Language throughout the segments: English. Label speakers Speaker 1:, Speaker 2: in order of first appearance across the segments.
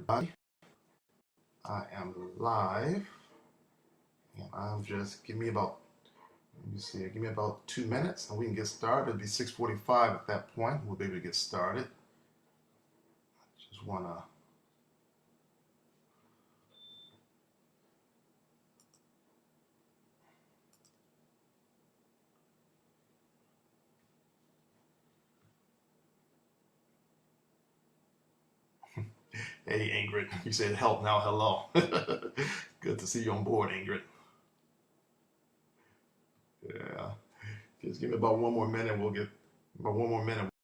Speaker 1: everybody. I am live, and I'm just give me about let me see, give me about 2 minutes, and we can get started. It'll be 6:45 at that point. We'll be able to get started. Just wanna. Hey Ingrid, you said help now. Hello. Good to see you on board, Ingrid. Yeah. Just give me about one more minute.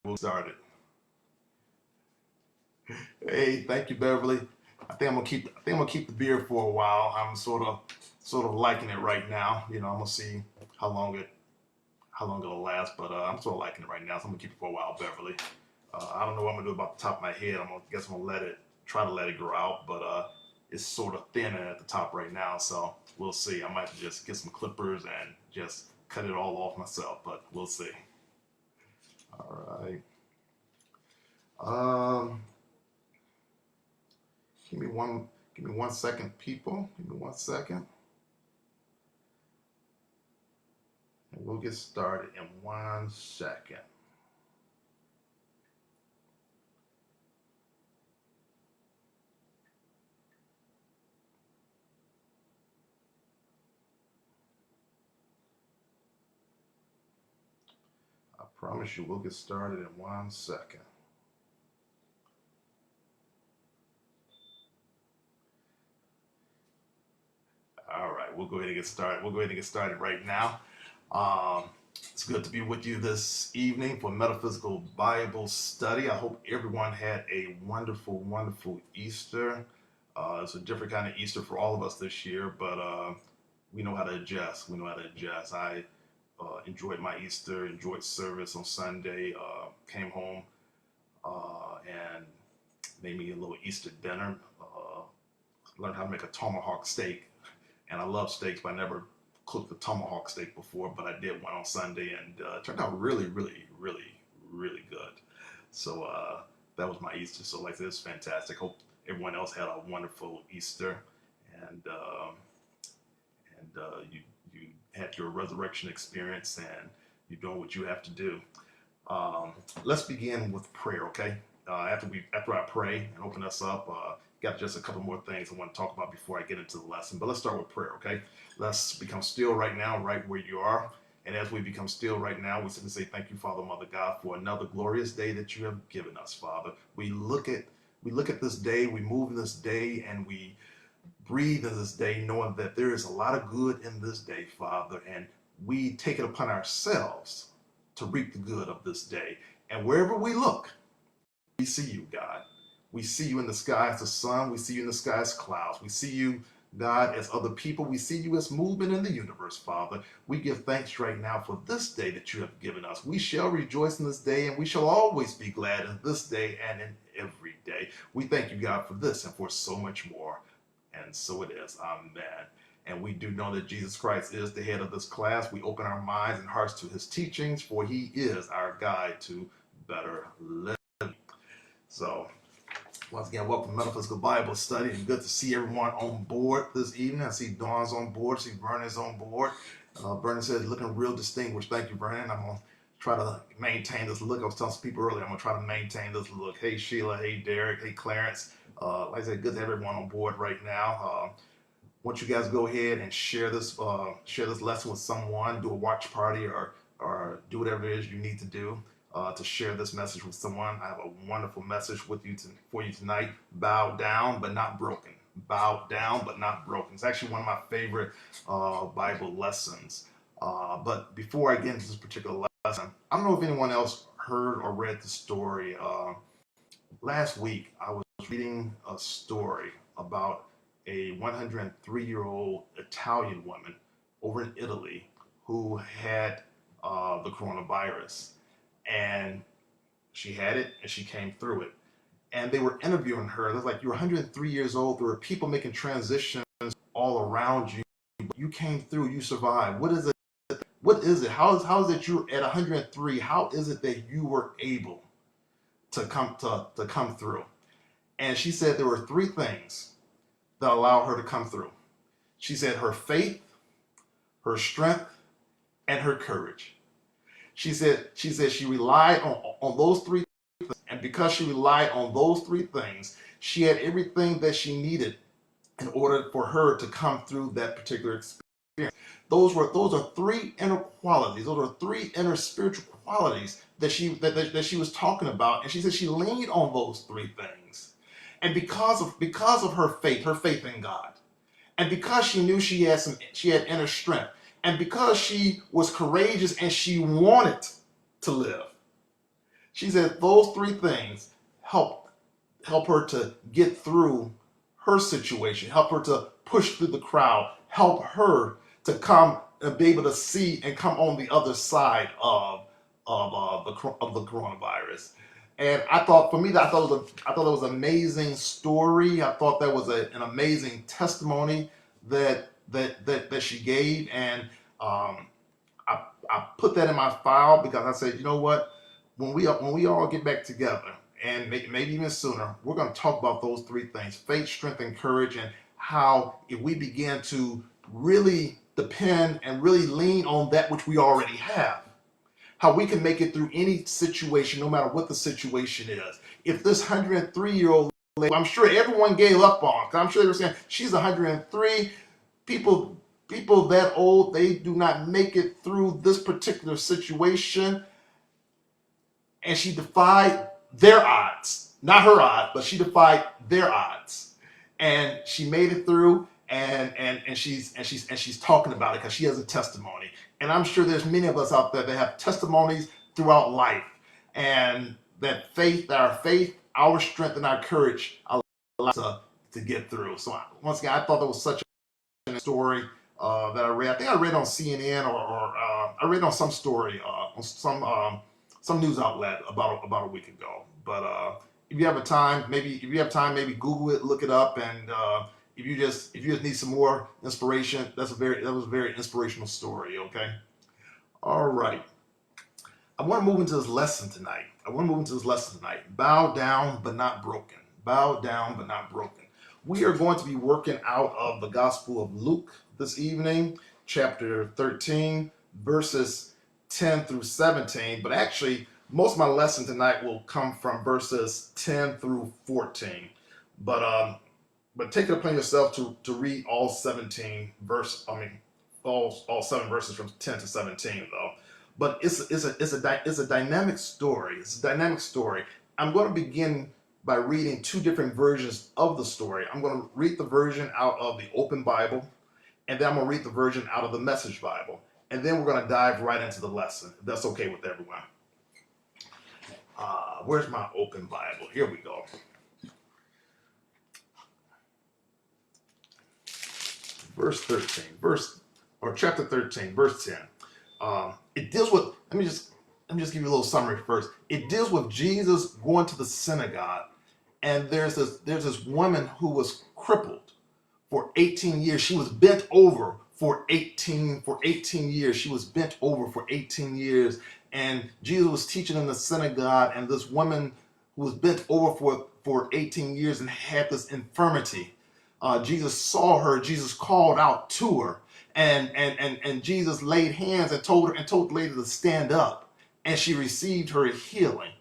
Speaker 1: We'll start it. Hey, thank you, Beverly. I think I'm gonna keep the beer for a while. I'm sort of liking it right now. I'm gonna see how long it how long it'll last, but I'm sort of liking it right now. So I'm gonna keep it for a while, Beverly. I don't know what I'm gonna do about the top of my head. Guess I'm gonna try to let it grow out, but it's sort of thin at the top right now. So we'll see. I might just get some clippers and just cut it all off myself, but we'll see. All right. Um, give me one. Give me 1 second, people. Give me 1 second, and we'll get started in 1 second. I promise you, we'll get started in 1 second. All right, we'll go ahead and get started. We'll go ahead and get started right now. Um, it's good to be with you this evening for Metaphysical Bible Study. I hope everyone had a wonderful, wonderful Easter. It's a different kind of Easter for all of us this year, but we know how to adjust. We know how to adjust. I enjoyed my Easter, enjoyed service on Sunday, came home and made me a little Easter dinner. Learned how to make a tomahawk steak, and I love steaks, but I never cooked a tomahawk steak before. But I did one on Sunday, and it turned out really, really, really, really good. So that was my Easter. So like this, fantastic. Hope everyone else had a wonderful Easter, and you had your resurrection experience, and you're doing what you have to do. Um, let's begin with prayer, okay? After I pray and open us up, got just a couple more things I want to talk about before I get into the lesson. But let's start with prayer, okay? Let's become still right now, right where you are. And as we become still right now, we simply say thank you, Father, Mother God, for another glorious day that you have given us, Father. We look at this day, we move in this day, and we breathe in this day, knowing that there is a lot of good in this day, Father, and we take it upon ourselves to reap the good of this day. And wherever we look, we see you, God. We see you in the sky as the sun. We see you in the sky as clouds. We see you, God, as other people. We see you as movement in the universe, Father. We give thanks right now for this day that you have given us. We shall rejoice in this day, and we shall always be glad in this day and in every day. We thank you, God, for this and for so much more. And so it is. Amen. And we do know that Jesus Christ is the head of this class. We open our minds and hearts to his teachings, for he is our guide to better living. So, once again, welcome to Metaphysical Bible Study. It's good to see everyone on board this evening. I see Dawn's on board. I see Vernon's on board. Vernon says, looking real distinguished. Thank you, Vernon. I'm going to try to maintain this look. I was telling some people earlier, I'm going to try to maintain this look. Hey, Sheila. Hey, Derek. Hey, Clarence. Like I said, good to have everyone on board right now. Want you guys to go ahead and share this lesson with someone, do a watch party, or do whatever it is you need to do to share this message with someone. I have a wonderful message for you tonight. Bow down, but not broken. Bow down, but not broken. It's actually one of my favorite Bible lessons. But before I get into this particular lesson, I don't know if anyone else heard or read the story. Last week, I was reading a story about a 103-year-old Italian woman over in Italy who had the coronavirus. And she had it and she came through it. And they were interviewing her. They're like, you're 103 years old. There were people making transitions all around you. You came through, you survived. What is it? What is it? How is it you're at 103? How is it that you were able to come through? And she said there were three things that allowed her to come through. She said her faith, her strength, and her courage. She said she relied on those three things. And because she relied on those three things, she had everything that she needed in order for her to come through that particular experience. Those are three inner qualities. Those are three inner spiritual qualities that she was talking about. And she said she leaned on those three things. And because of her faith in God, and because she knew she had inner strength, and because she was courageous and she wanted to live, she said those three things help her to get through her situation, help her to push through the crowd, help her to come and be able to see and come on the other side of the coronavirus. And I thought, for me, I thought it was an amazing story. I thought that was an amazing testimony that she gave, and I put that in my file because I said, you know what, when we all get back together, and maybe even sooner, we're going to talk about those three things: faith, strength, and courage, and how if we begin to really depend and really lean on that which we already have, how we can make it through any situation, no matter what the situation is. If this 103-year-old lady, I'm sure everyone gave up on, because I'm sure they were saying, she's 103, people that old, they do not make it through this particular situation. And she defied their odds, not her odds, but she defied their odds, and she made it through. And she's talking about it because she has a testimony. And I'm sure there's many of us out there that have testimonies throughout life, and that our faith, our strength, and our courage allow us to get through. So once again, I thought that was such a story that I read. I think I read on CNN, or I read on some story on some news outlet about a week ago. But if you have time, maybe Google it, look it up, and if you just need some more inspiration, that was a very inspirational story. Okay, all right. I want to move into this lesson tonight. Bow down but not broken. Bow down but not broken. We are going to be working out of the Gospel of Luke this evening, chapter 13, verses 10 through 17. But actually, most of my lesson tonight will come from verses 10 through 14. But take it upon yourself to read all 7 verses from 10 to 17, though. But it's a dynamic story. It's a dynamic story. I'm going to begin by reading two different versions of the story. I'm going to read the version out of the Open Bible, and then I'm going to read the version out of the Message Bible. And then we're going to dive right into the lesson, if that's okay with everyone. Where's my Open Bible? Here we go. Chapter 13, verse 10. It deals with, let me just give you a little summary first. It deals with Jesus going to the synagogue, and there's this woman who was crippled for 18 years. She was bent over for 18 years. She was bent over for 18 years, and Jesus was teaching in the synagogue, and this woman who was bent over for 18 years and had this infirmity. Jesus saw her. Jesus called out to her, and Jesus laid hands and told the lady to stand up, and she received her healing.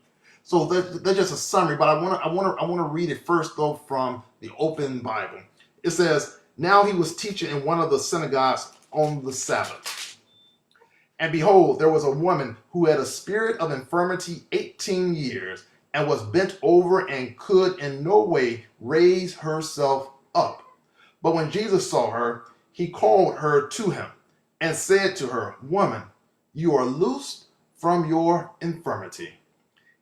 Speaker 1: So that's just a summary, but I want to read it first, though, from the Open Bible. It says, "Now he was teaching in one of the synagogues on the Sabbath. And behold, there was a woman who had a spirit of infirmity 18 years, and was bent over and could in no way raise herself up. But when Jesus saw her, he called her to him and said to her, 'Woman, you are loosed from your infirmity.'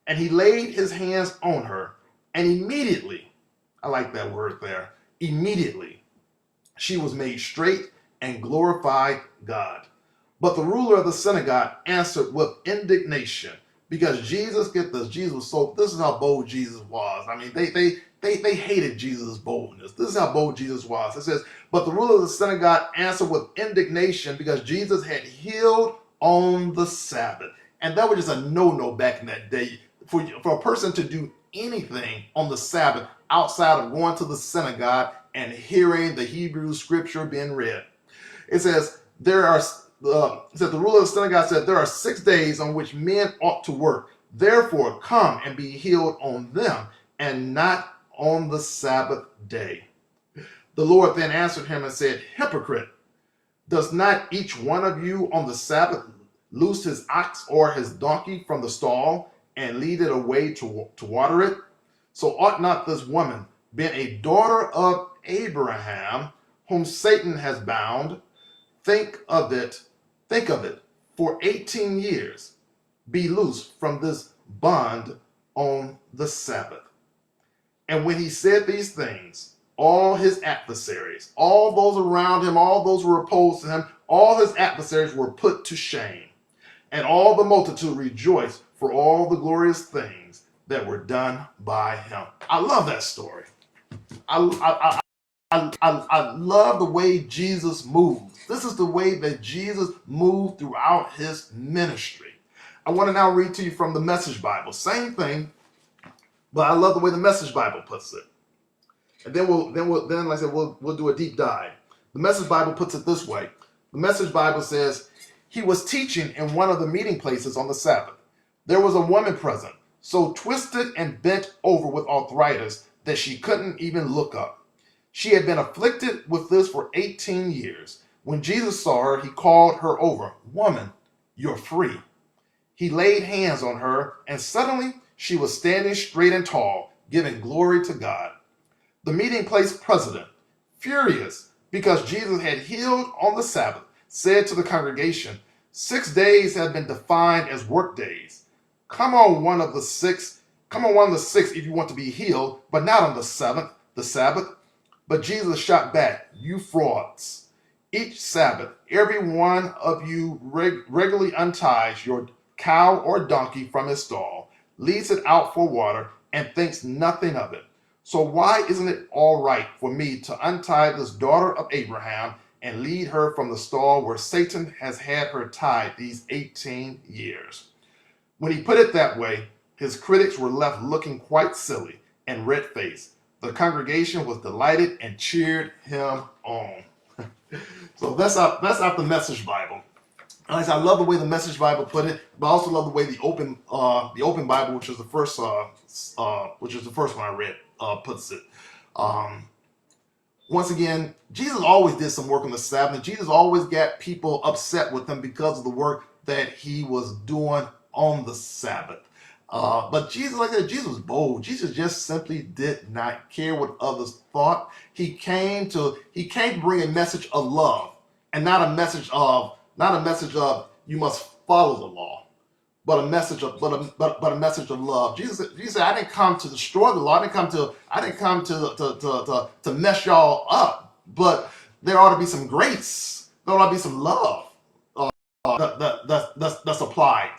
Speaker 1: And he laid his hands on her, and immediately," I like that word there, immediately, "she was made straight and glorified God. But the ruler of the synagogue answered with indignation," because Jesus, get this, this is how bold Jesus was. I mean, they hated Jesus' boldness. This is how bold Jesus was. It says, "But the ruler of the synagogue answered with indignation because Jesus had healed on the Sabbath." And that was just a no-no back in that day. For a person to do anything on the Sabbath outside of going to the synagogue and hearing the Hebrew scripture being read. It says, the ruler of the synagogue said, there are 6 days on which men ought to work. Therefore, come and be healed on them, and not on the Sabbath day. The Lord then answered him and said, hypocrite, does not each one of you on the Sabbath loose his ox or his donkey from the stall and lead it away to water it? So ought not this woman, being a daughter of Abraham, whom Satan has bound, think of it, for 18 years, be loosed from this bond on the Sabbath? And when he said these things, all his adversaries, all those around him, all those who were opposed to him, all his adversaries were put to shame. And all the multitude rejoiced for all the glorious things that were done by him. I love that story. I love the way Jesus moved. This is the way that Jesus moved throughout his ministry. I want to now read to you from the Message Bible. Same thing, but I love the way the Message Bible puts it. And then like I said, we'll do a deep dive. The Message Bible puts it this way. The Message Bible says, he was teaching in one of the meeting places on the Sabbath. There was a woman present, so twisted and bent over with arthritis that she couldn't even look up. She had been afflicted with this for 18 years. When Jesus saw her, he called her over. Woman, you're free. He laid hands on her, and suddenly she was standing straight and tall, giving glory to God. The meeting place president, furious because Jesus had healed on the Sabbath, said to the congregation, 6 days have been defined as work days. Come on one of the six if you want to be healed, but not on the seventh, the Sabbath. But Jesus shot back, you frauds. Each Sabbath, every one of you regularly unties your cow or donkey from its stall, leads it out for water, and thinks nothing of it. So why isn't it all right for me to untie this daughter of Abraham and lead her from the stall where Satan has had her tied these 18 years? When he put it that way, his critics were left looking quite silly and red-faced. The congregation was delighted and cheered him on. So that's out the Message Bible. I love the way the Message Bible put it, but I also love the way the Open Bible, which is the first one I read, puts it. Once again, Jesus always did some work on the Sabbath. Jesus always got people upset with him because of the work that he was doing on the Sabbath. But Jesus, like I said, Jesus was bold. Jesus just simply did not care what others thought. He came to bring a message of love, and not a message of you must follow the law, but a message of love. Jesus said, I didn't come to destroy the law. I didn't come to mess y'all up. But there ought to be some grace. There ought to be some love that's applied.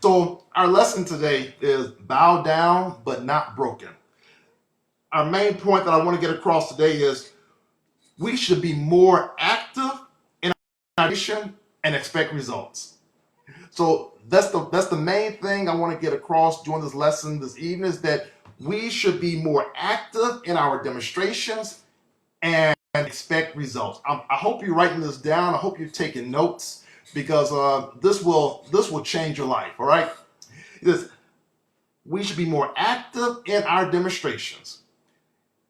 Speaker 1: So our lesson today is bow down but not broken. Our main point that I want to get across today is we should be more active in our mission and expect results. So that's the main thing I want to get across during this lesson this evening, is that we should be more active in our demonstrations and expect results. I hope you're writing this down. I hope you're taking notes, because this will change your life. All right, we should be more active in our demonstrations.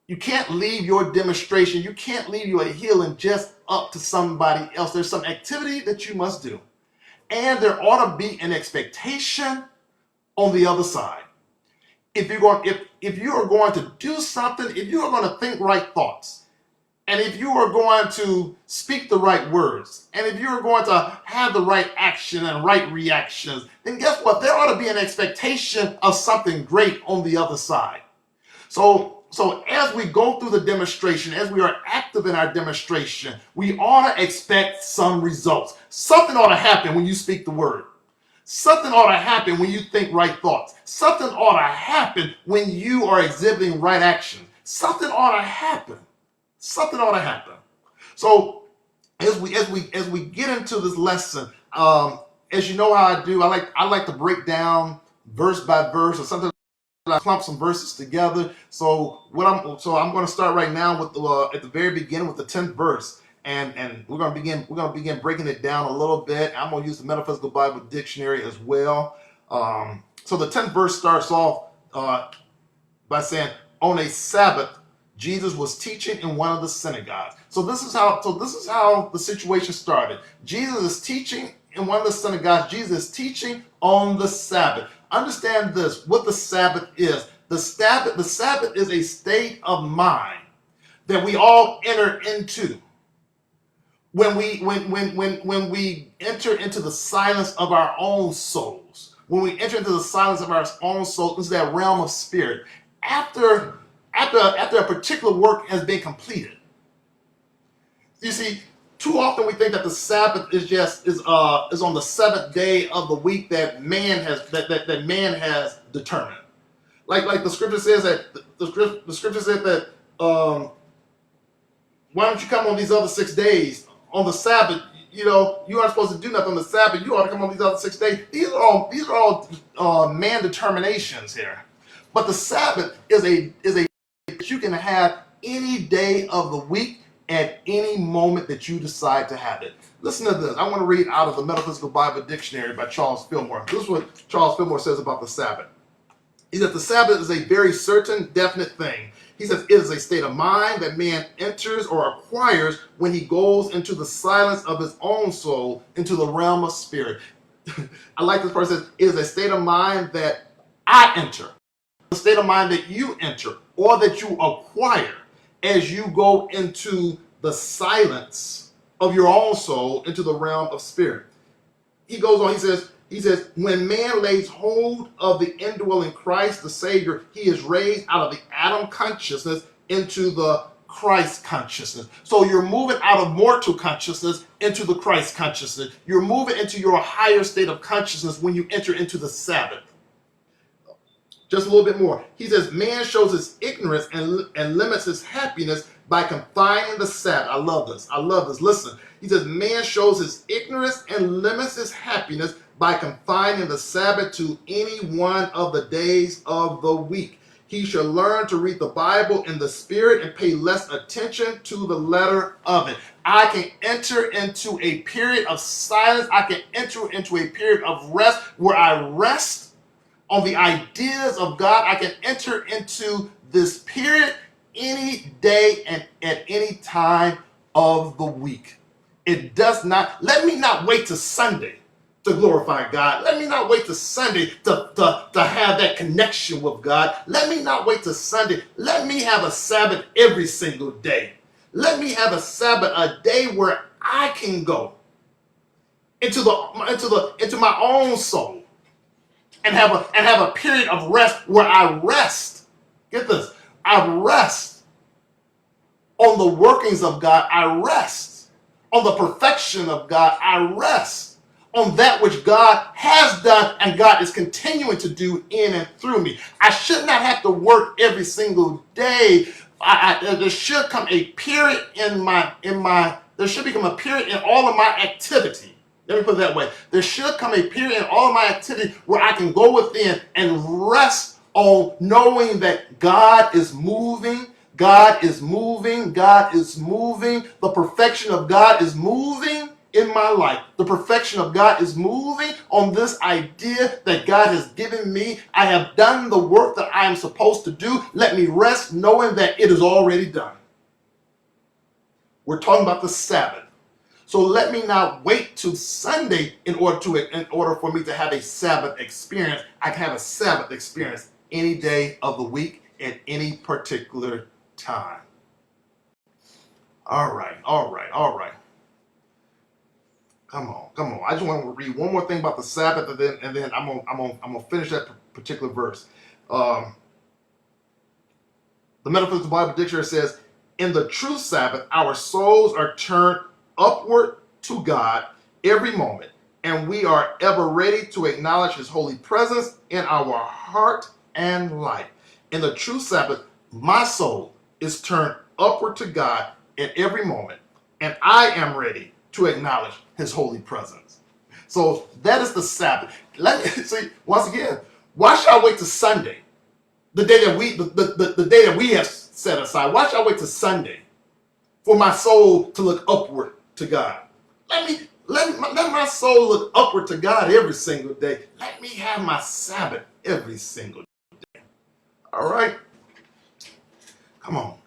Speaker 1: You can't leave your demonstration, you can't leave your healing just up to somebody else. There's some activity that you must do. And there ought to be an expectation on the other side. If you are going to do something, if you are going to think right thoughts, and if you are going to speak the right words, and if you are going to have the right action and right reactions, then guess what? There ought to be an expectation of something great on the other side. So as we go through the demonstration, as we are active in our demonstration, we ought to expect some results. Something ought to happen when you speak the word. Something ought to happen when you think right thoughts. Something ought to happen when you are exhibiting right action. Something ought to happen. Something ought to happen. So as we get into this lesson, as you know how I do, I like to break down verse by verse, or something clump some verses together. So I'm going to start right now with at the very beginning with the 10th verse, and we're going to begin breaking it down a little bit. I'm going to use the Metaphysical Bible Dictionary as well. So the 10th verse starts off by saying, on a Sabbath, Jesus was teaching in one of the synagogues. So this is how the situation started. Jesus is teaching in one of the synagogues. Jesus is teaching on the Sabbath. Understand this, what the Sabbath is. The Sabbath is a state of mind that we all enter into when we enter into the silence of our own souls. When we enter into the silence of our own soul, into that realm of spirit, after a particular work has been completed. You see, too often we think that the Sabbath is on the seventh day of the week that man has determined. Like the scripture says that the scripture said that why don't you come on these other 6 days? On the Sabbath, you aren't supposed to do nothing on the Sabbath. You ought to come on these other 6 days. These are all man determinations here. But the Sabbath is a that you can have any day of the week at any moment that you decide to have it. Listen to this. I want to read out of the Metaphysical Bible Dictionary by Charles Fillmore. This is what Charles Fillmore says about the Sabbath. He says the Sabbath is a very certain, definite thing. He says it is a state of mind that man enters or acquires when he goes into the silence of his own soul, into the realm of spirit. I like this part. It says it is a state of mind that I enter, a state of mind that you enter or that you acquire as you go into the silence of your own soul, into the realm of spirit. He goes on, he says, when man lays hold of the indwelling Christ, the Savior, he is raised out of the Adam consciousness into the Christ consciousness. So you're moving out of mortal consciousness into the Christ consciousness. You're moving into your higher state of consciousness when you enter into the Sabbath. Just a little bit more. He says, man shows his ignorance and limits his happiness by confining the Sabbath. I love this. I love this. Listen. He says, man shows his ignorance and limits his happiness by confining the Sabbath to any one of the days of the week. He shall learn to read the Bible in the spirit and pay less attention to the letter of it. I can enter into a period of silence. I can enter into a period of rest where I rest on the ideas of God. I can enter into this period any day and at any time of the week. It does not, let me not wait till Sunday to glorify God. Let me not wait till Sunday to have that connection with God. Let me not wait till Sunday. Let me have a Sabbath every single day. Let me have a Sabbath, a day where I can go into my own soul and have a period of rest where I rest. Get this. I rest on the workings of God. I rest on the perfection of God. I rest on that which God has done and God is continuing to do in and through me. I should not have to work every single day. There should come a period there should become a period in all of my activity. Let me put it that way. There should come a period in all of my activity where I can go within and rest on knowing that God is moving. God is moving. God is moving. The perfection of God is moving in my life. The perfection of God is moving on this idea that God has given me. I have done the work that I am supposed to do. Let me rest knowing that it is already done. We're talking about the Sabbath. So let me not wait till Sunday in order for me to have a Sabbath experience. I can have a Sabbath experience any day of the week at any particular time. All right. Come on. I just want to read one more thing about the Sabbath, and then I'm gonna finish that particular verse. The Metaphysical Bible Dictionary says, in the true Sabbath, our souls are turned upward to God every moment, and we are ever ready to acknowledge his holy presence in our heart and life. In the true Sabbath, my soul is turned upward to God at every moment, and I am ready to acknowledge his holy presence. So that is the Sabbath. Let me see, once again, why should I wait till Sunday The day that the day that we have set aside. Why should I wait till Sunday for my soul to look upward to God? Let my soul look upward to God every single day. Let me have my Sabbath every single day. All right? Come on.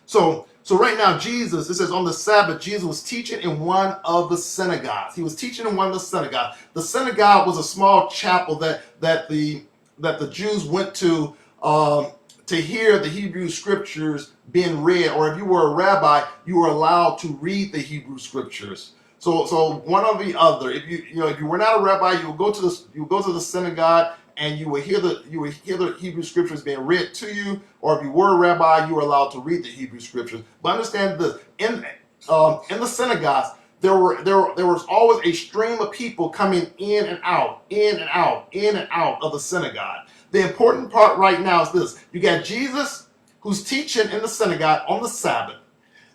Speaker 1: So right now, Jesus, it says on the Sabbath, Jesus was teaching in one of the synagogues. He was teaching in one of the synagogues. The synagogue was a small chapel that the Jews went to hear the Hebrew scriptures being read, or if you were a rabbi, you were allowed to read the Hebrew scriptures. So one or the other. If you were not a rabbi, you would go to the synagogue and you would hear the Hebrew scriptures being read to you, or if you were a rabbi, you were allowed to read the Hebrew scriptures. But understand this: in the synagogues, there was always a stream of people coming in and out of the synagogue. The important part right now is this: you got Jesus who's teaching in the synagogue on the Sabbath.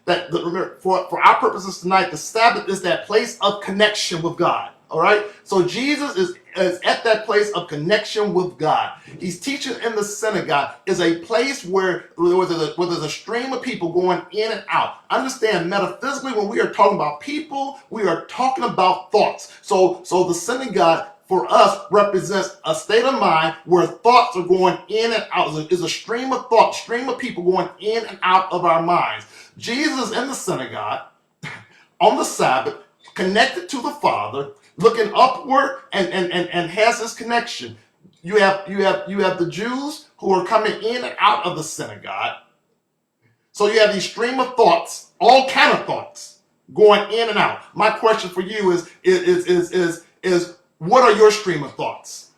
Speaker 1: Remember, for our purposes tonight, the Sabbath is that place of connection with God. All right? So Jesus is at that place of connection with God. He's teaching in the synagogue is a place where there's a stream of people going in and out. Understand, metaphysically, when we are talking about people, we are talking about thoughts. So the synagogue for us represents a state of mind where thoughts are going in and out. It's a stream of thoughts, stream of people going in and out of our minds. Jesus in the synagogue on the Sabbath, connected to the Father, looking upward and has this connection. You have the Jews who are coming in and out of the synagogue. So you have these stream of thoughts, all kind of thoughts, going in and out. My question for you is what are your stream of thoughts?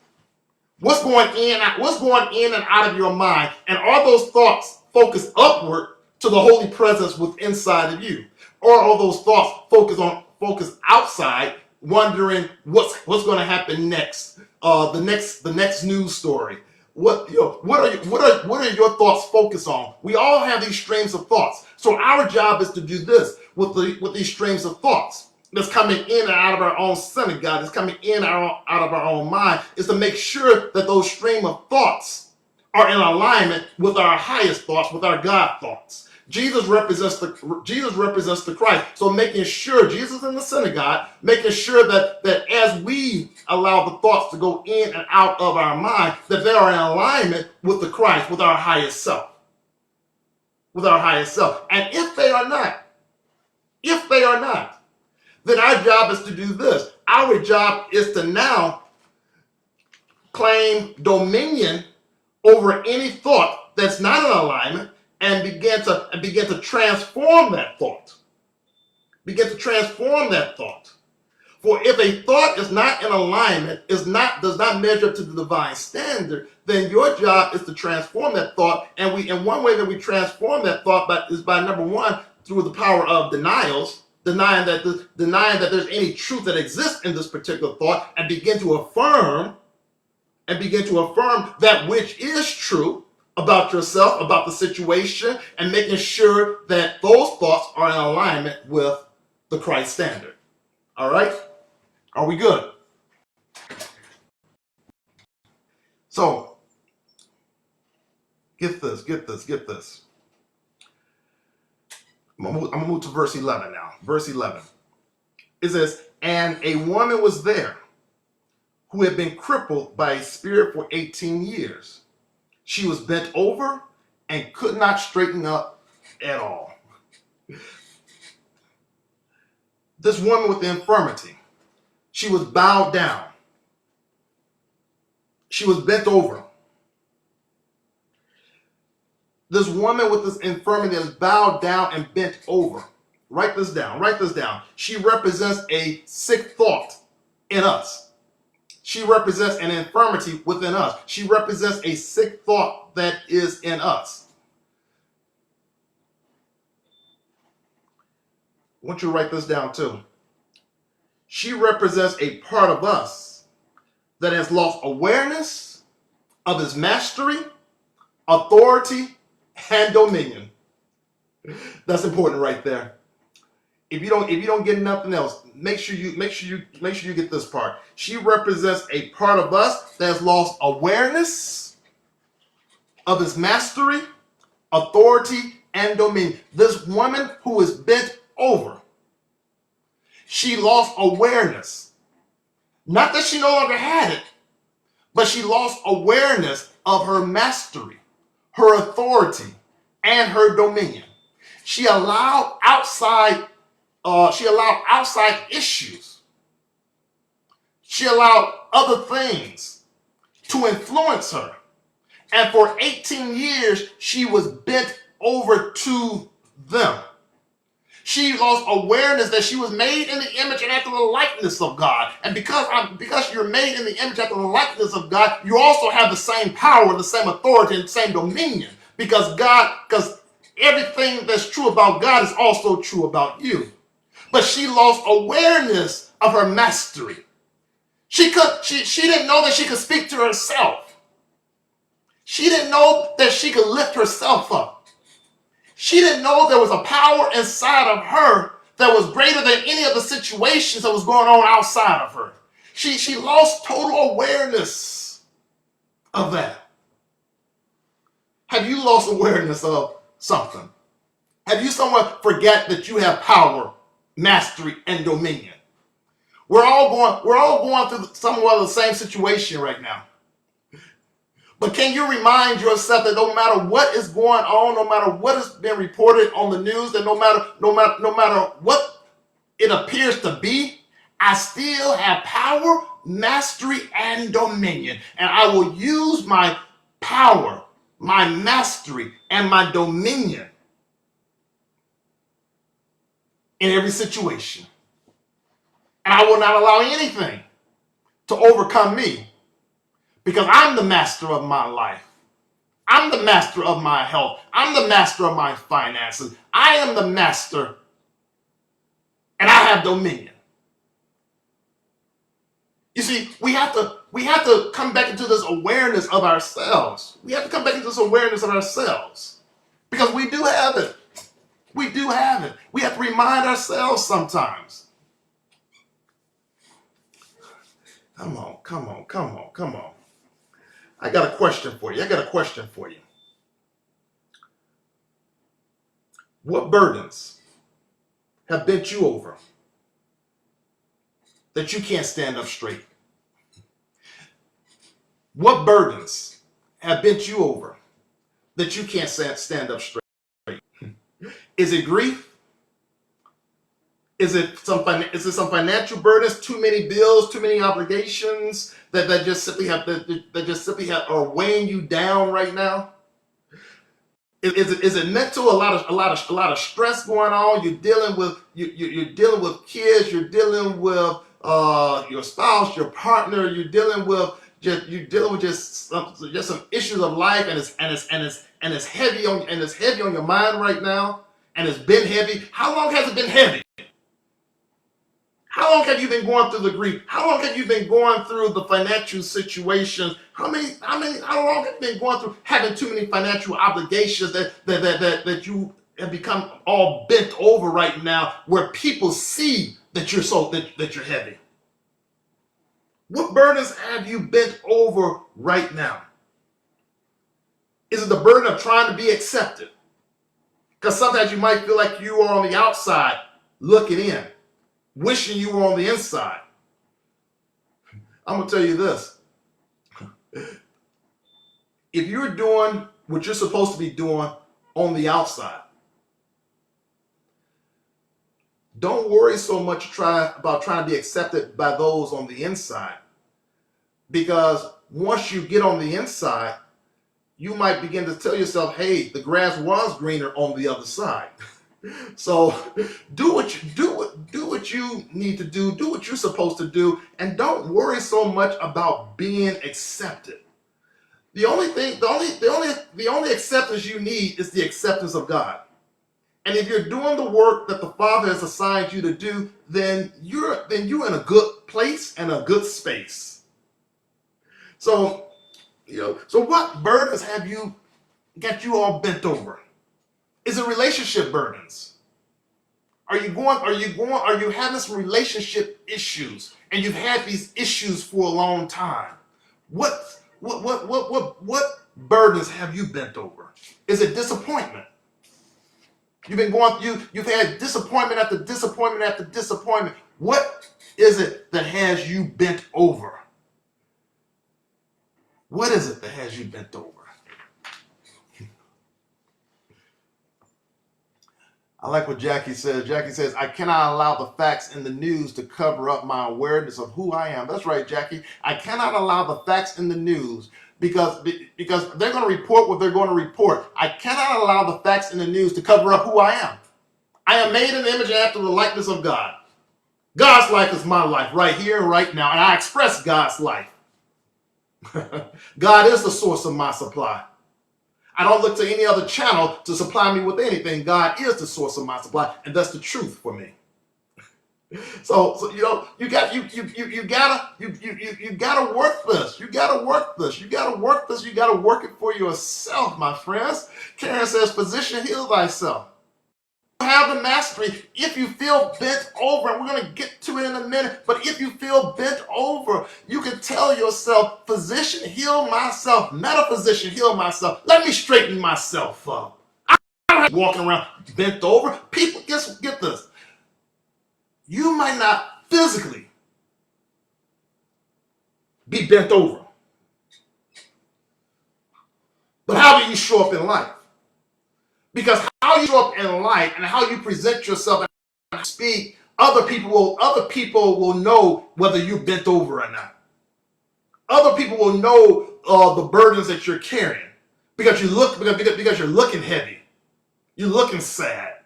Speaker 1: What's going in and out of your mind? And are those thoughts focused upward to the holy presence within inside of you? Or are those thoughts focused outside, wondering what's going to happen next? The next news story. What are your thoughts focused on? We all have these streams of thoughts. So our job is to do this with these streams of thoughts that's coming in and out of our own synagogue, that's coming in and out of our own mind, is to make sure that those stream of thoughts are in alignment with our highest thoughts, with our God thoughts. Jesus represents the Christ. So making sure, Jesus in the synagogue, making sure that as we allow the thoughts to go in and out of our mind, that they are in alignment with the Christ, with our highest self. With our highest self. And if they are not, then our job is to do this. Our job is to now claim dominion over any thought that's not in alignment, and begin to transform that thought. Begin to transform that thought. For if a thought is not in alignment, does not measure up to the divine standard, then your job is to transform that thought. And one way that we transform that thought is by number one, through the power of denials, denying that there's any truth that exists in this particular thought, and begin to affirm that which is true about yourself, about the situation, and making sure that those thoughts are in alignment with the Christ standard. All right? Are we good? So, get this. I'm going to move to verse 11 now. Verse 11. It says, and a woman was there who had been crippled by a spirit for 18 years. She was bent over and could not straighten up at all. This woman with the infirmity, she was bowed down. She was bent over. This woman with this infirmity is bowed down and bent over. Write this down. She represents a sick thought in us. She represents an infirmity within us. She represents a sick thought that is in us. I want you to write this down too. She represents a part of us that has lost awareness of its mastery, authority, and dominion. That's important right there. If you don't get nothing else, make sure you get this part. She represents a part of us that has lost awareness of his mastery, authority, and dominion. This woman who is bent over, she lost awareness. Not that she no longer had it, but she lost awareness of her mastery, her authority, and her dominion. She allowed outside issues. She allowed other things to influence her. And for 18 years, she was bent over to them. She lost awareness that she was made in the image and after the likeness of God. And because you're made in the image after the likeness of God, you also have the same power, the same authority, and the same dominion. Because everything that's true about God is also true about you. But she lost awareness of her mastery. She didn't know that she could speak to herself. She didn't know that she could lift herself up. She didn't know there was a power inside of her that was greater than any of the situations that was going on outside of her. She lost total awareness of that. Have you lost awareness of something? Have you somewhat forget that you have power, mastery, and dominion? We're all going through somewhat of the same situation right now. But can you remind yourself that no matter what is going on, no matter what has been reported on the news, that no matter what it appears to be, I still have power, mastery, and dominion. And I will use my power, my mastery, and my dominion in every situation. And I will not allow anything to overcome me, because I'm the master of my life. I'm the master of my health. I'm the master of my finances. I am the master, and I have dominion. You see, we have to come back into this awareness of ourselves. We have to come back into this awareness of ourselves, because we do have it. We do have it. We have to remind ourselves sometimes. Come on. I got a question for you. What burdens have bent you over that you can't stand up straight? What burdens have bent you over that you can't stand up straight? Is it grief? Is it some financial burdens? Too many bills, too many obligations that just simply are weighing you down right now? Is it mental? A lot of stress going on. You're dealing with kids. You're dealing with your spouse, your partner. You're dealing with just some issues of life, and it's heavy on your mind right now, and it's been heavy. How long has it been heavy? How long have you been going through the grief? How long have you been going through the financial situations? How long have you been going through having too many financial obligations that you have become all bent over right now, where people see that you're heavy? What burdens have you bent over right now? Is it the burden of trying to be accepted? Because sometimes you might feel like you are on the outside looking in, wishing you were on the inside. I'm going to tell you this. If you're doing what you're supposed to be doing on the outside, don't worry so much about trying to be accepted by those on the inside. Because once you get on the inside, you might begin to tell yourself, hey, the grass was greener on the other side. So do what you need to do what you're supposed to do, and don't worry so much about being accepted. The only acceptance you need is the acceptance of God. And if you're doing the work that the Father has assigned you to do, then you're in a good place and a good space. So what burdens have you got you all bent over? Is it relationship burdens? Are you having some relationship issues, and you've had these issues for a long time? What burdens have you bent over? Is it disappointment? You've had disappointment after disappointment after disappointment. What is it that has you bent over? What is it that has you bent over? I like what Jackie says. Jackie says, I cannot allow the facts in the news to cover up my awareness of who I am. That's right, Jackie. I cannot allow the facts in the news because they're going to report what they're going to report. I cannot allow the facts in the news to cover up who I am. I am made in the image and after the likeness of God. God's life is my life right here and right now, and I express God's life. God is the source of my supply. I don't look to any other channel to supply me with anything. God is the source of my supply, and that's the truth for me. So you know, you gotta work this. You gotta work this. You gotta work this. You gotta work it for yourself, my friends. Karen says, physician, heal thyself. Have the mastery. If you feel bent over, and we're going to get to it in a minute, but if you feel bent over, you can tell yourself, physician, heal myself. Metaphysician, heal myself. Let me straighten myself up. I don't walking around bent over. People, get this. You might not physically be bent over, but how do you show up in life? Because how you show up in life and how you present yourself and speak, other people will know whether you're bent over or not. Other people will know the burdens that you're carrying because you're looking heavy. You're looking sad.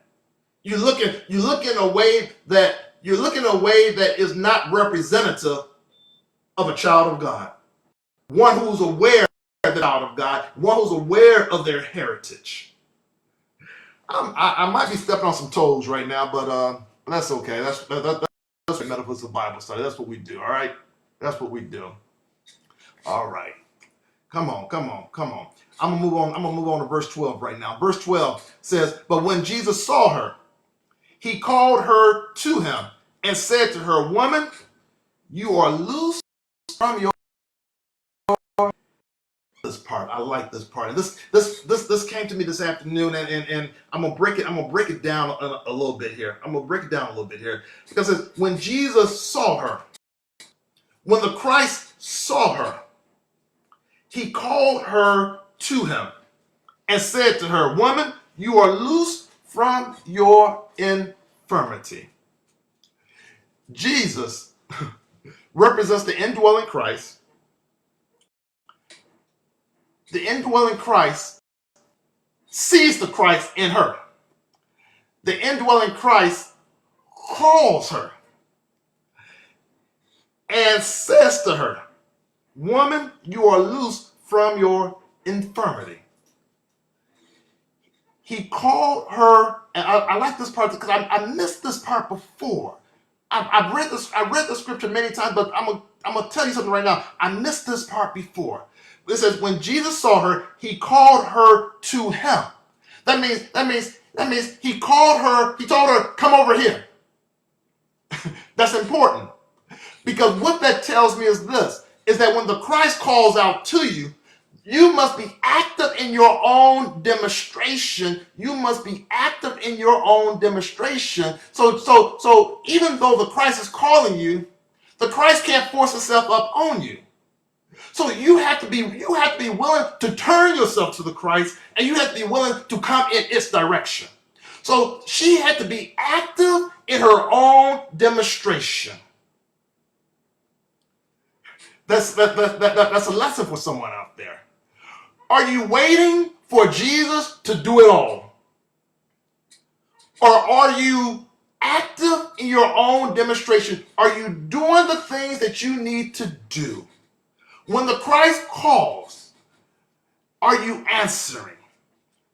Speaker 1: You're looking in a way that is not representative of a child of God. One who's aware of the child of God. One who's aware of their heritage. I might be stepping on some toes right now, but that's okay. That's Metaphysical Bible study. That's what we do, all right? That's what we do. All right. Come on. I'm gonna move on to verse 12 right now. Verse 12 says, but when Jesus saw her, he called her to him and said to her, woman, you are loose from your. This part, I like this part, and this came to me this afternoon, and I'm gonna break it down a little bit here. Because when Jesus saw her, when the Christ saw her, he called her to him and said to her, woman, you are loose from your infirmity. Jesus represents the indwelling Christ. The indwelling Christ sees the Christ in her. The indwelling Christ calls her and says to her, woman, you are loose from your infirmity. He called her, and I like this part because I missed this part before. I've read the scripture many times, but I'm gonna tell you something right now. I missed this part before. It says, when Jesus saw her, he called her to him. That means he called her, he told her, come over here. That's important. Because what that tells me is this, is that when the Christ calls out to you, you must be active in your own demonstration. You must be active in your own demonstration. So even though the Christ is calling you, the Christ can't force himself up on you. So you have to be willing to turn yourself to the Christ, and you have to be willing to come in its direction. So she had to be active in her own demonstration. That's a lesson for someone out there. Are you waiting for Jesus to do it all? Or are you active in your own demonstration? Are you doing the things that you need to do? When the Christ calls, are you answering?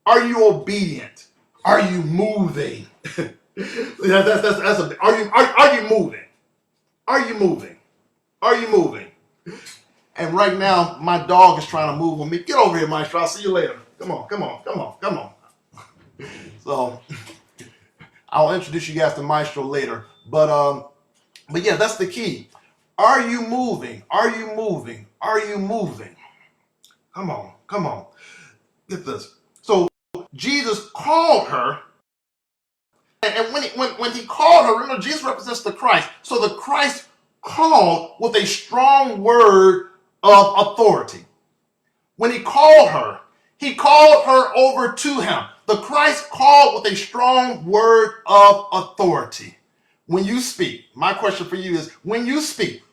Speaker 1: Are you obedient? Are you moving? Are you moving? Are you moving? Are you moving? And right now, my dog is trying to move on me. Get over here, Maestro. I'll see you later. Come on. So I'll introduce you guys to Maestro later. But yeah, that's the key. Are you moving? Are you moving? Are you moving? Come Come on. Get this. So Jesus called her. And when he called her, remember, Jesus represents the Christ. So the Christ called with a strong word of authority. When he called her over to him. The Christ called with a strong word of authority. When you speak, my question for you is, when you speak,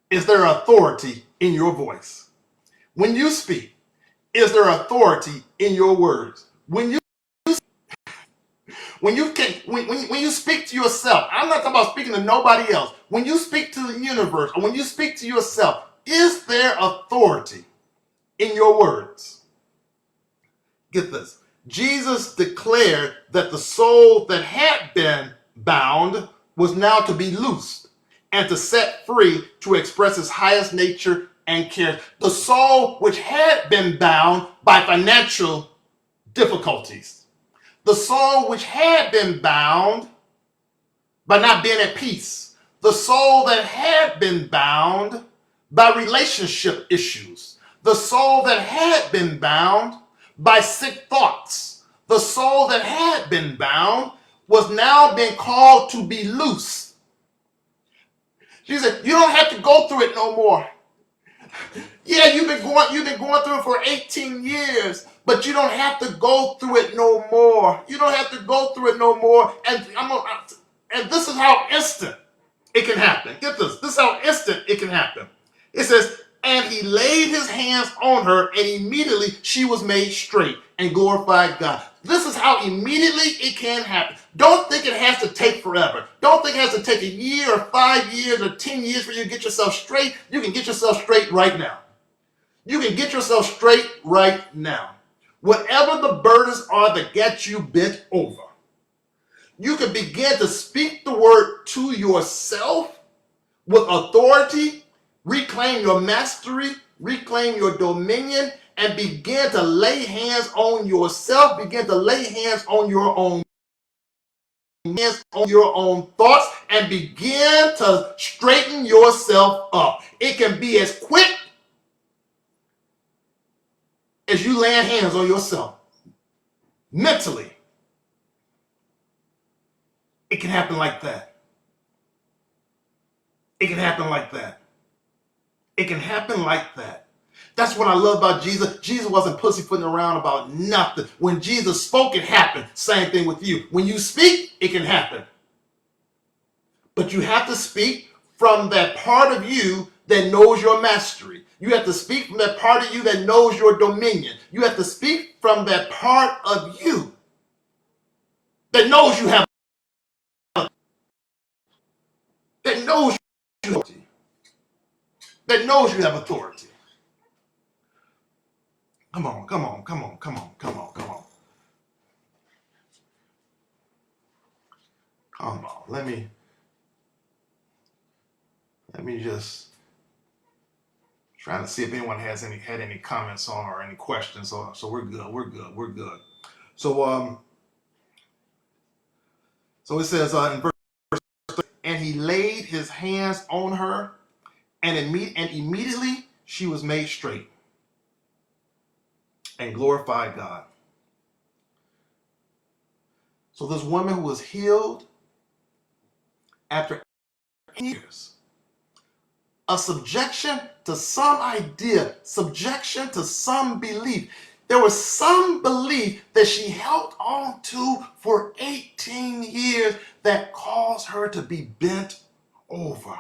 Speaker 1: is there authority in your voice? When you speak, is there authority in your words? When you speak to yourself, I'm not talking about speaking to nobody else. When you speak to the universe, or when you speak to yourself, is there authority in your words? Get this. Jesus declared that the soul that had been bound was now to be loosed and to set free to express its highest nature and care. The soul which had been bound by financial difficulties. The soul which had been bound by not being at peace. The soul that had been bound by relationship issues. The soul that had been bound by sick thoughts. The soul that had been bound was now being called to be loose. She said, you don't have to go through it no more. Yeah, you've been going through it for 18 years, but you don't have to go through it no more. You don't have to go through it no more. And this is how instant it can happen. Get this. This is how instant it can happen. It says, and he laid his hands on her, and immediately she was made straight and glorified God. This is how immediately it can happen. Don't think it has to take forever. Don't think it has to take a year or 5 years or 10 years for you to get yourself straight. You can get yourself straight right now. You can get yourself straight right now. Whatever the burdens are that get you bent over, you can begin to speak the word to yourself with authority, reclaim your mastery, reclaim your dominion, and begin to lay hands on yourself, begin to lay hands on your own thoughts, and begin to straighten yourself up. It can be as quick as you laying hands on yourself. Mentally, it can happen like that. It can happen like that. It can happen like that. That's what I love about Jesus. Jesus wasn't pussyfooting around about nothing. When Jesus spoke, it happened. Same thing with you. When you speak, it can happen. But you have to speak from that part of you that knows your mastery. You have to speak from that part of you that knows your dominion. You have to speak from that part of you that knows you have that knows you have authority. That knows you have authority. Come on, come on, come on, come on, come on, come on. Come on. Let me just trying to see if anyone had any comments on or any questions. So we're good. We're good. We're good. So it says in verse, and he laid his hands on her, and immediately she was made straight and glorified God. So this woman who was healed after years of subjection to some idea, subjection to some belief. There was some belief that she held on to for 18 years that caused her to be bent over.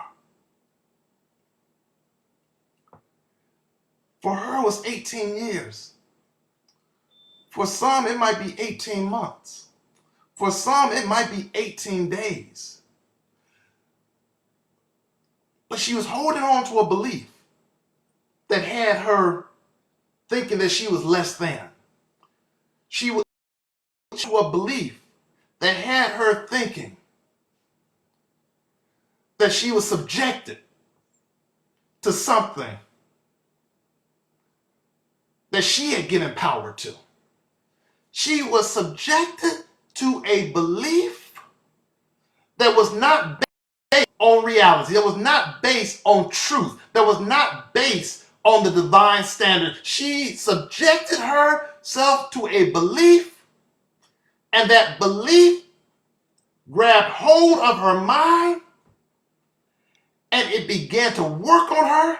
Speaker 1: For her, it was 18 years. For some, it might be 18 months. For some, it might be 18 days. But she was holding on to a belief that had her thinking that she was less than. She was to a belief that had her thinking that she was subjected to something that she had given power to. She was subjected to a belief that was not based on reality, that was not based on truth, that was not based on the divine standard. She subjected herself to a belief, and that belief grabbed hold of her mind, and it began to work on her,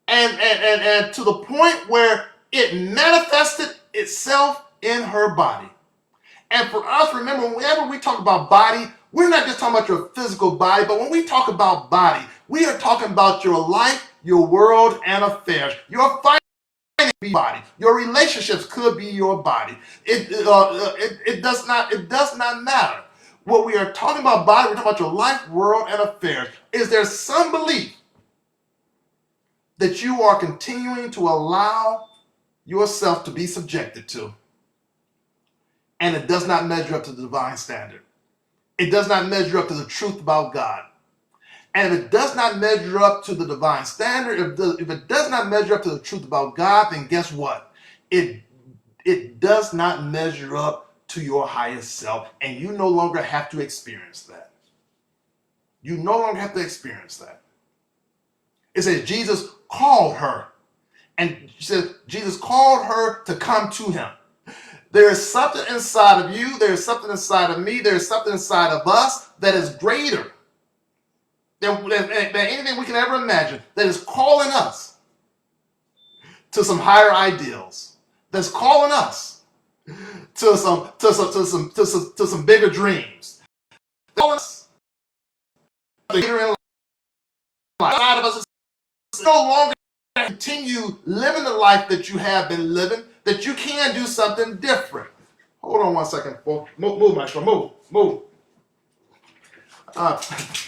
Speaker 1: and to the point where it manifested itself in her body. And for us, remember, whenever we talk about body, we're not just talking about your physical body, but when we talk about body, we are talking about your life, your world, and affairs. Your finances be body. Your relationships could be your body. It does not matter. What we are talking about body, we're talking about your life, world, and affairs. Is there some belief that you are continuing to allow yourself to be subjected to, and it does not measure up to the divine standard? It does not measure up to the truth about God. And if it does not measure up to the divine standard, if it does not measure up to the truth about God, then guess what? It does not measure up to your highest self, and you no longer have to experience that. You no longer have to experience that. It says Jesus called her, and Jesus called her to come to him. There is something inside of you, there is something inside of me, there is something inside of us that is greater than anything we can ever imagine, that is calling us to some higher ideals, that's calling us to some bigger dreams. Calling us to greater in life. Inside of us is no longer continue living the life that you have been living, that you can do something different. Hold on one second, folks. Move, Maestro. Move. I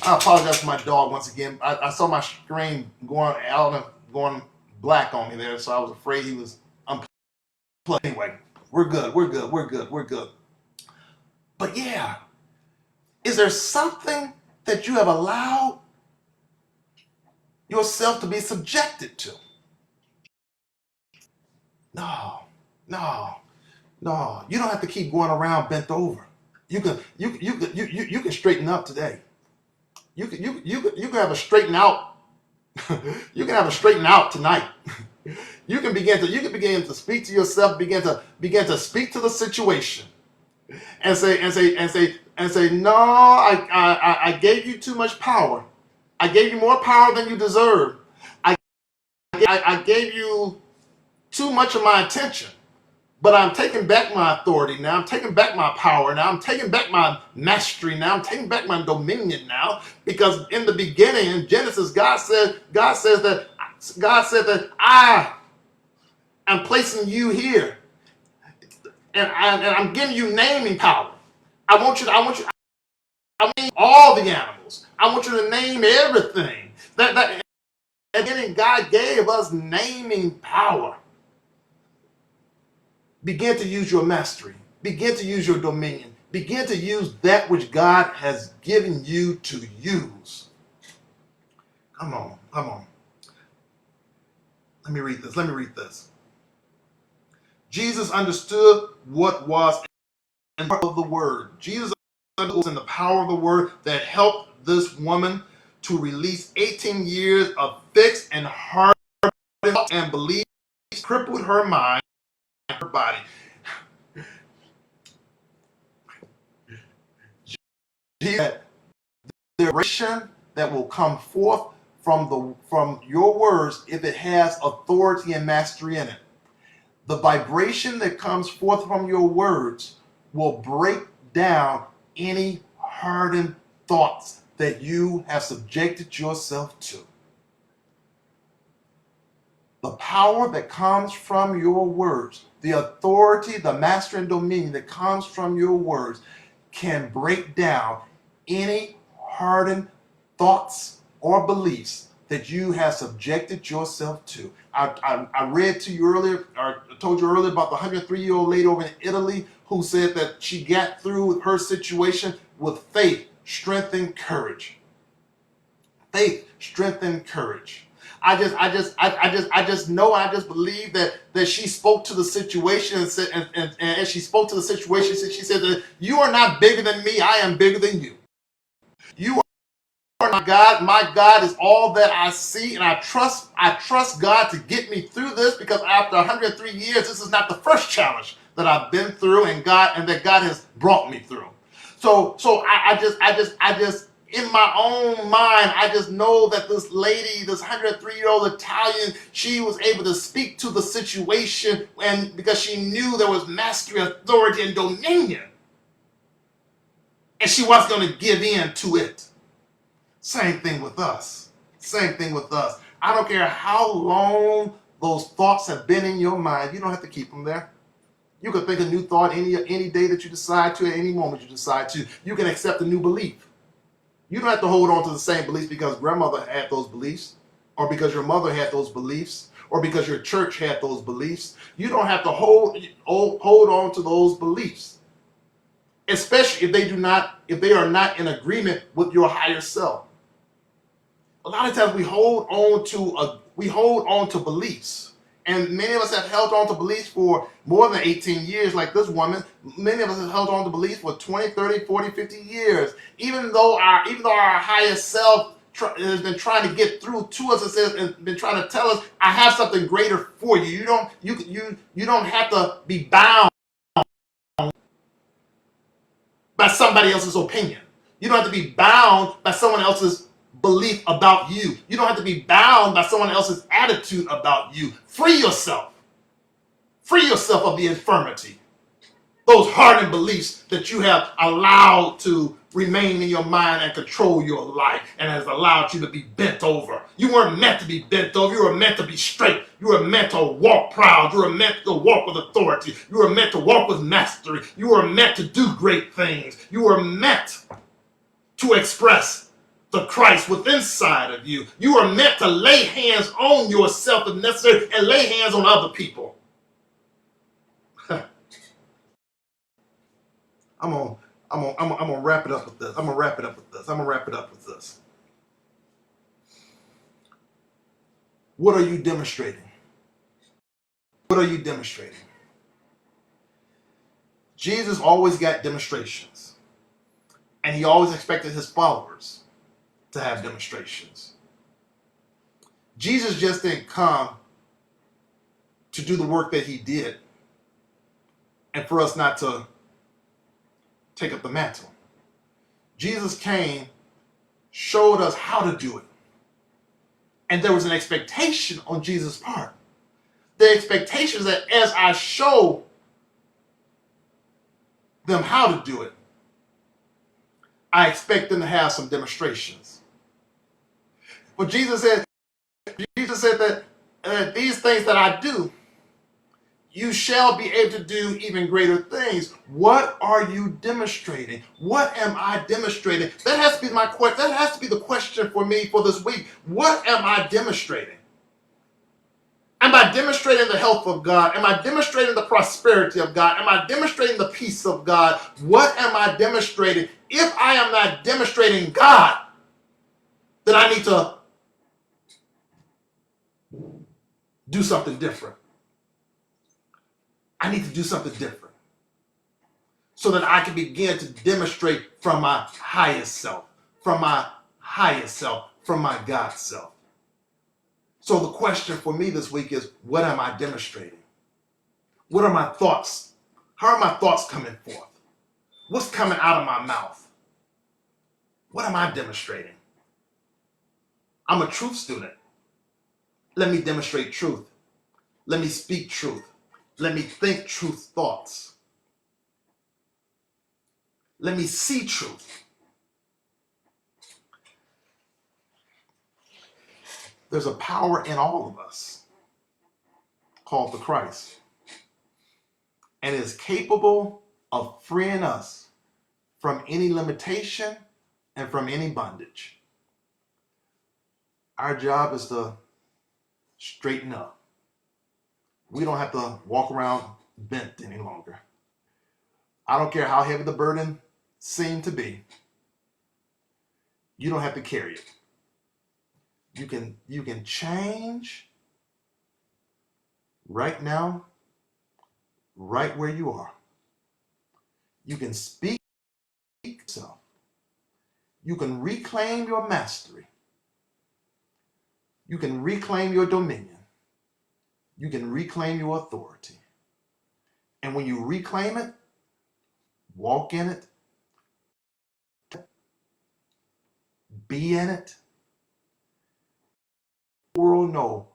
Speaker 1: apologize for my dog once again. I saw my screen going out and going black on me there, so I was afraid he was unplugged. Anyway, we're good. But yeah, is there something that you have allowed yourself to be subjected to? No. You don't have to keep going around bent over. You can straighten up today. You can have a straighten out. You can have a straighten out tonight. You can begin to speak to yourself. Begin to speak to the situation, and say, no, I gave you too much power. I gave you more power than you deserve. I gave you too much of my attention. But I'm taking back my authority now. I'm taking back my power now. I'm taking back my mastery now. I'm taking back my dominion now. Because in the beginning, in Genesis, God said that I am placing you here, and I'm giving you naming power. I want you. I name all the animals. I want you to name everything. And then God gave us naming power. Begin to use your mastery. Begin to use your dominion. Begin to use that which God has given you to use. Come on. Let me read this. Jesus understood what was in the power of the word. Jesus understood in the power of the word that helped this woman to release 18 years of fixed and hard and belief, crippled her mind, her body. The vibration that will come forth from your words, if it has authority and mastery in it, the vibration that comes forth from your words will break down any hardened thoughts that you have subjected yourself to. The power that comes from your words, the authority, the mastery and dominion that comes from your words can break down any hardened thoughts or beliefs that you have subjected yourself to. I read to you earlier, or told you earlier about the 103-year-old lady over in Italy who said that she got through with her situation with faith, strength, and courage. Faith, strength, and courage. I just know, I just believe that she spoke to the situation and said, and as she spoke to the situation, she said that you are not bigger than me, I am bigger than you. You are not My God is all that I see, and I trust God to get me through this, because after 103 years, this is not the first challenge that I've been through, and that God has brought me through. So I just in my own mind, I just know that this lady, this 103-year-old Italian, she was able to speak to the situation, and because she knew there was mastery, authority, and dominion, and she wasn't going to give in to it. Same thing with us. Same thing with us. I don't care how long those thoughts have been in your mind. You don't have to keep them there. You can think a new thought any day that you decide to, at any moment you decide to. You can accept a new belief. You don't have to hold on to the same beliefs because grandmother had those beliefs, or because your mother had those beliefs, or because your church had those beliefs. You don't have to hold on to those beliefs, especially if they are not in agreement with your higher self. A lot of times we hold on to beliefs, and many of us have held on to beliefs for more than 18 years, like this woman. Many of us have held on to beliefs for 20, 30, 40, 50 years, even though our higher self has been trying to get through to us and been trying to tell us, I have something greater for you. You don't have to be bound by somebody else's opinion. You don't have to be bound by someone else's belief about you. You don't have to be bound by someone else's attitude about you. Free yourself. Free yourself of the infirmity. Those hardened beliefs that you have allowed to remain in your mind and control your life, and has allowed you to be bent over. You weren't meant to be bent over. You were meant to be straight. You were meant to walk proud. You were meant to walk with authority. You were meant to walk with mastery. You were meant to do great things. You were meant to express the Christ within inside of you. You are meant to lay hands on yourself if necessary, and lay hands on other people. I'm gonna wrap it up with this. I'm gonna wrap it up with this. What are you demonstrating? What are you demonstrating? Jesus always got demonstrations, and he always expected his followers to have demonstrations. Jesus just didn't come to do the work that he did, and for us not to take up the mantle. Jesus came, showed us how to do it, and there was an expectation on Jesus' part. The expectation is that as I show them how to do it, I expect them to have some demonstrations. But Jesus said that these things that I do, you shall be able to do even greater things. What are you demonstrating? What am I demonstrating? That has to be my question. That has to be the question for me for this week. What am I demonstrating? Am I demonstrating the health of God? Am I demonstrating the prosperity of God? Am I demonstrating the peace of God? What am I demonstrating? If I am not demonstrating God, then I need to do something different. I need to do something different so that I can begin to demonstrate from my highest self, from my God self. So the question for me this week is, what am I demonstrating? What are my thoughts? How are my thoughts coming forth? What's coming out of my mouth? What am I demonstrating? I'm a truth student. Let me demonstrate truth. Let me speak truth. Let me think truth thoughts. Let me see truth. There's a power in all of us called the Christ, and is capable of freeing us from any limitation and from any bondage. Our job is to straighten up. We don't have to walk around bent any longer. I don't care how heavy the burden seemed to be. You don't have to carry it. You can change right now, right where you are. You can speak yourself. you can reclaim your mastery. You can reclaim your dominion. You can reclaim your authority. And when you reclaim it, walk in it, be in it, the world know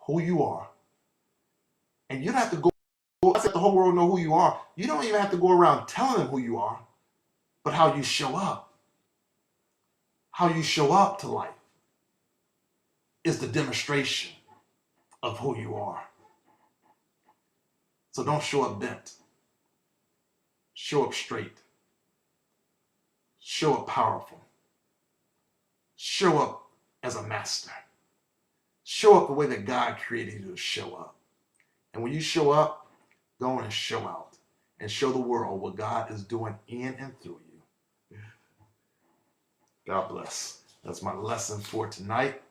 Speaker 1: who you are. And you don't have to go let the whole world know who you are. You don't even have to go around telling them who you are, but how you show up. How you show up to life is the demonstration of who you are. So don't show up bent. Show up straight. Show up powerful. Show up as a master. Show up the way that God created you to show up. And when you show up, go on and show out and show the world what God is doing in and through you. God bless. That's my lesson for tonight.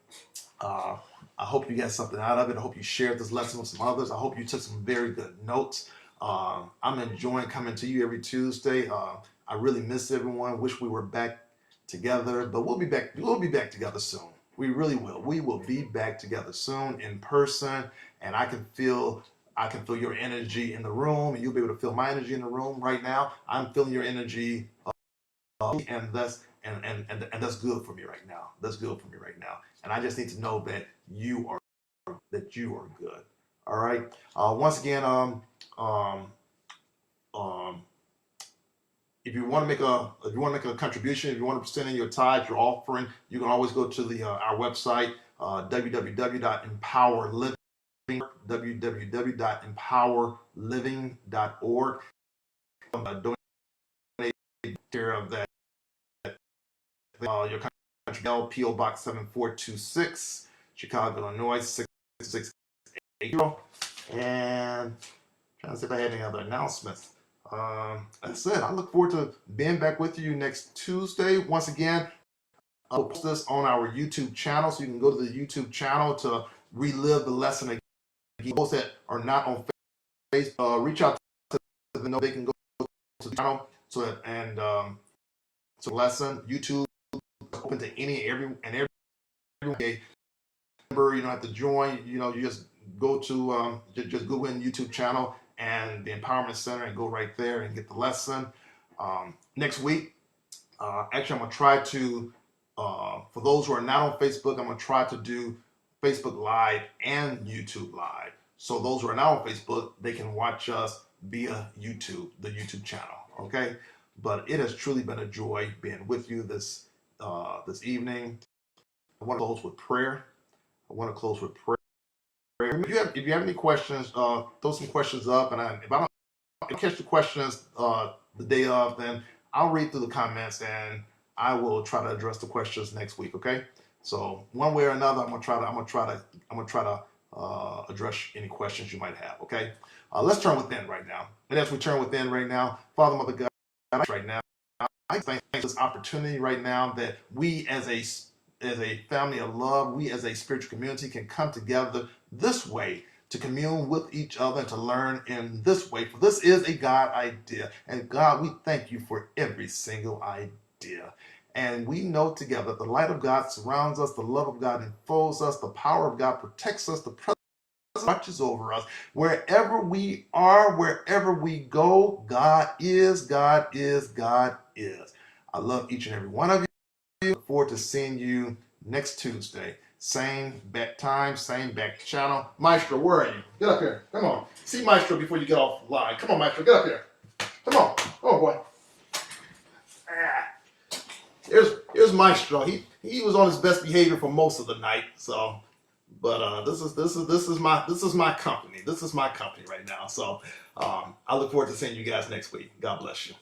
Speaker 1: I hope you got something out of it. I hope you shared this lesson with some others. I hope you took some very good notes. I'm enjoying coming to you every Tuesday. I really miss everyone. Wish we were back together, but we'll be back. We'll be back together soon. We really will. We will be back together soon in person, and I can feel your energy in the room, and you'll be able to feel my energy in the room right now. I'm feeling your energy, and that's good for me right now. That's good for me right now. And I just need to know that you are good. All right. Once again, if you want to make a contribution, if you want to send in your tithe, your offering, you can always go to our website, www.empowerliving. www.empowerliving.org. Donate care of that. Your contribution, P.O. Box 7426, Chicago, Illinois 66680. And trying to see if I had any other announcements. That's it. I look forward to being back with you next Tuesday. Once again, I'll post this on our YouTube channel, so you can go to the YouTube channel to relive the lesson again. Those that are not on Facebook, reach out to them. They can go to the channel so lesson. YouTube is open to every day. Remember, you don't have to join. You just go to just Google in YouTube channel and the Empowerment Center and go right there and get the lesson. Next week, actually, I'm gonna try to for those who are not on Facebook, I'm gonna try to do Facebook Live and YouTube Live. So those who are not on Facebook, they can watch us via YouTube, the YouTube channel. Okay, but it has truly been a joy being with you this evening. I want to close with prayer. If you have any questions, throw some questions up, and if I don't catch the questions the day of, then I'll read through the comments and I will try to address the questions next week. Okay, so one way or another, I'm gonna try to address any questions you might have. Okay, let's turn within right now. And as we turn within right now, Father, Mother God, right now, I thank this opportunity right now that we as a family of love, we as a spiritual community can come together this way to commune with each other and to learn in this way. For this is a God idea. And God, we thank you for every single idea. And we know together the light of God surrounds us, the love of God enfolds us, the power of God protects us, the presence watches over us. Wherever we are, wherever we go, God is, God is, God is. I love each and every one of you. Look forward to seeing you next Tuesday. Same back time, same back channel. Maestro, where are you? Get up here. Come on. See Maestro before you get off the line. Come on, Maestro. Get up here. Come on. Come on, boy. Here's Maestro. He was on his best behavior for most of the night. So, but this is my company. This is my company right now. So I look forward to seeing you guys next week. God bless you.